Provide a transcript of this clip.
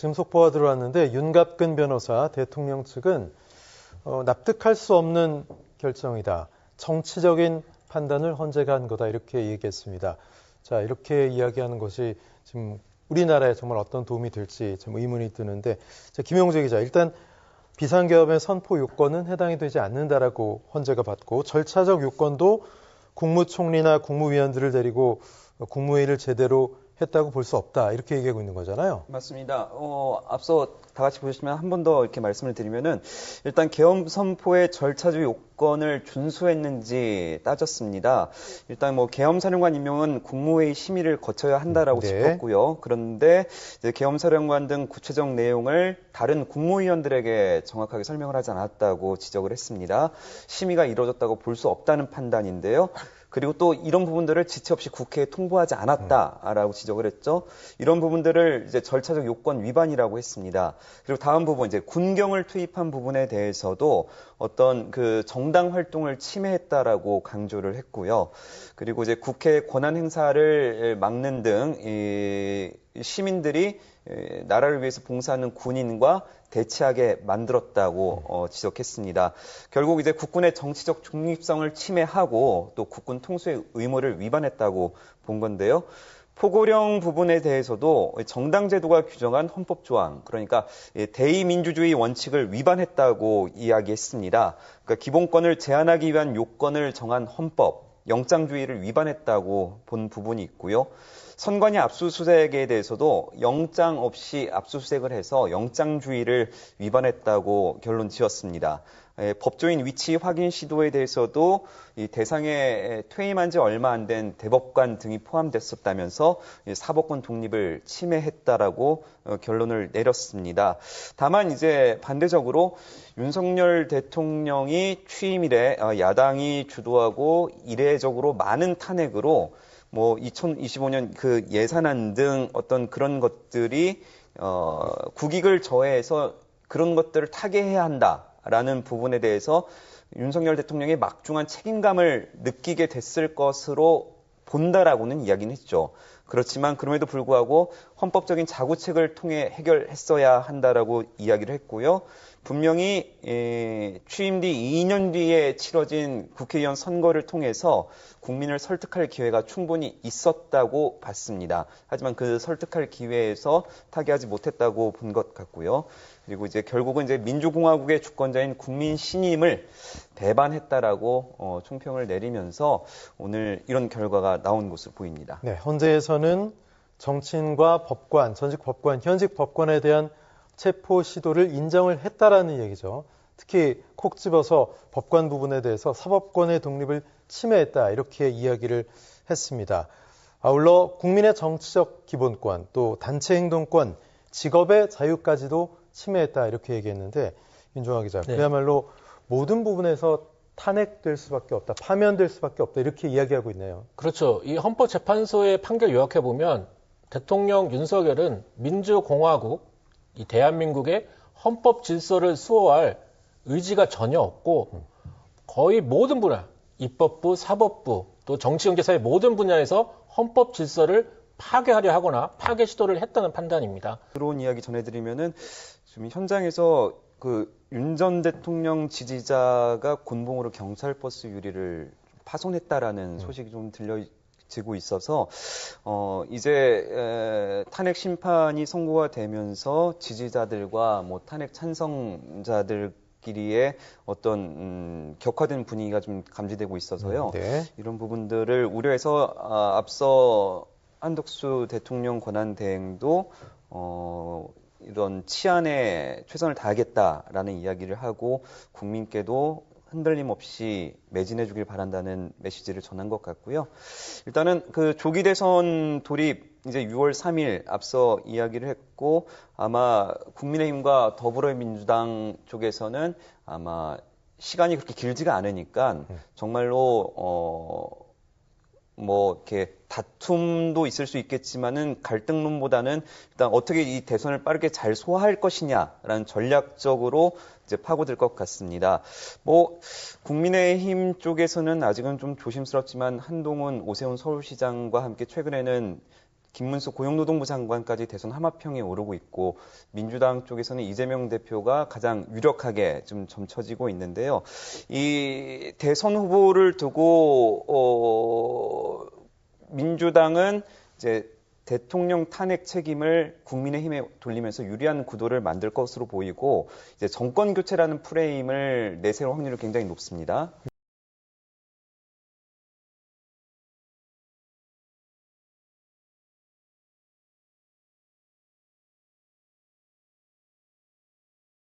지금 속보가 들어왔는데 윤갑근 변호사 대통령 측은 납득할 수 없는 결정이다. 정치적인 판단을 헌재가 한 거다. 이렇게 얘기했습니다. 자, 이렇게 이야기하는 것이 지금 우리나라에 정말 어떤 도움이 될지 좀 의문이 드는데, 자, 김용재 기자, 일단 비상계엄의 선포 요건은 해당이 되지 않는다라고 헌재가 받고, 절차적 요건도 국무총리나 국무위원들을 데리고 국무회의를 제대로 했다고 볼 수 없다. 이렇게 얘기하고 있는 거잖아요. 맞습니다. 앞서 다 같이 보시면 한 번 더 이렇게 말씀을 드리면은 일단 계엄 선포의 절차적 요건을 준수했는지 따졌습니다. 일단 뭐 계엄 사령관 임명은 국무회의 심의를 거쳐야 한다라고 네. 짚었고요. 그런데 이제 계엄 사령관 등 구체적 내용을 다른 국무위원들에게 정확하게 설명을 하지 않았다고 지적을 했습니다. 심의가 이루어졌다고 볼 수 없다는 판단인데요. 그리고 또 이런 부분들을 지체 없이 국회에 통보하지 않았다라고 지적을 했죠. 이런 부분들을 이제 절차적 요건 위반이라고 했습니다. 그리고 다음 부분 이제 군경을 투입한 부분에 대해서도 어떤 그 정당 활동을 침해했다라고 강조를 했고요. 그리고 이제 국회 권한 행사를 막는 등 이 시민들이 나라를 위해서 봉사하는 군인과 대치하게 만들었다고 지적했습니다. 결국 이제 국군의 정치적 중립성을 침해하고 또 국군 통수의 의무를 위반했다고 본 건데요. 포고령 부분에 대해서도 정당 제도가 규정한 헌법 조항, 그러니까 대의민주주의 원칙을 위반했다고 이야기했습니다. 그러니까 기본권을 제한하기 위한 요건을 정한 헌법, 영장주의를 위반했다고 본 부분이 있고요. 선관위 압수수색에 대해서도 영장 없이 압수수색을 해서 영장주의를 위반했다고 결론 지었습니다. 법조인 위치 확인 시도에 대해서도 이 대상에 퇴임한 지 얼마 안 된 대법관 등이 포함됐었다면서 사법권 독립을 침해했다라고 결론을 내렸습니다. 다만 이제 반대적으로 윤석열 대통령이 취임 이래 야당이 주도하고 이례적으로 많은 탄핵으로 뭐 2025년 그 예산안 등 어떤 그런 것들이 국익을 저해해서 그런 것들을 타개해야 한다라는 부분에 대해서 윤석열 대통령의 막중한 책임감을 느끼게 됐을 것으로 본다라고는 이야기는 했죠. 그렇지만 그럼에도 불구하고 헌법적인 자구책을 통해 해결했어야 한다라고 이야기를 했고요. 분명히 취임 뒤 2년 뒤에 치러진 국회의원 선거를 통해서 국민을 설득할 기회가 충분히 있었다고 봤습니다. 하지만 그 설득할 기회에서 타개하지 못했다고 본 것 같고요. 그리고 이제 결국은 이제 민주공화국의 주권자인 국민 신임을 배반했다라고 총평을 내리면서 오늘 이런 결과가 나온 것으로 보입니다. 네, 헌재에서는 정치인과 법관, 전직 법관, 현직 법관에 대한 체포 시도를 인정을 했다라는 얘기죠. 특히 콕 집어서 법관 부분에 대해서 사법권의 독립을 침해했다 이렇게 이야기를 했습니다. 아울러 국민의 정치적 기본권, 또 단체 행동권, 직업의 자유까지도 침해했다 이렇게 얘기했는데, 윤종아 기자, 네. 그야말로 모든 부분에서 탄핵될 수밖에 없다, 파면될 수밖에 없다 이렇게 이야기하고 있네요. 그렇죠. 이 헌법재판소의 판결 요약해보면 대통령 윤석열은 민주공화국, 이 대한민국의 헌법 질서를 수호할 의지가 전혀 없고 거의 모든 분야, 입법부, 사법부, 또 정치경제사의 모든 분야에서 헌법 질서를 파괴하려 하거나 파괴 시도를 했다는 판단입니다. 들어온 이야기 전해드리면은 지금 현장에서 그 윤 전 대통령 지지자가 곤봉으로 경찰 버스 유리를 파손했다라는 소식이 좀 들려지고 있어서 이제 탄핵 심판이 선고가 되면서 지지자들과 뭐 탄핵 찬성자들끼리의 어떤 격화된 분위기가 좀 감지되고 있어서요. 네. 이런 부분들을 우려해서 앞서 한덕수 대통령 권한 대행도 이런 치안에 최선을 다하겠다라는 이야기를 하고 국민께도 흔들림 없이 매진해 주길 바란다는 메시지를 전한 것 같고요. 일단은 그 조기 대선 돌입 이제 6월 3일 앞서 이야기를 했고 아마 국민의힘과 더불어민주당 쪽에서는 아마 시간이 그렇게 길지가 않으니까 정말로 뭐 이렇게 다툼도 있을 수 있겠지만은 갈등론보다는 일단 어떻게 이 대선을 빠르게 잘 소화할 것이냐라는 전략적으로 이제 파고들 것 같습니다. 뭐 국민의힘 쪽에서는 아직은 좀 조심스럽지만 한동훈, 오세훈 서울시장과 함께 최근에는 김문수 고용노동부 장관까지 대선 하마평에 오르고 있고 민주당 쪽에서는 이재명 대표가 가장 유력하게 좀 점쳐지고 있는데요. 이 대선 후보를 두고 민주당은 이제 대통령 탄핵 책임을 국민의힘에 돌리면서 유리한 구도를 만들 것으로 보이고 이제 정권 교체라는 프레임을 내세울 확률이 굉장히 높습니다.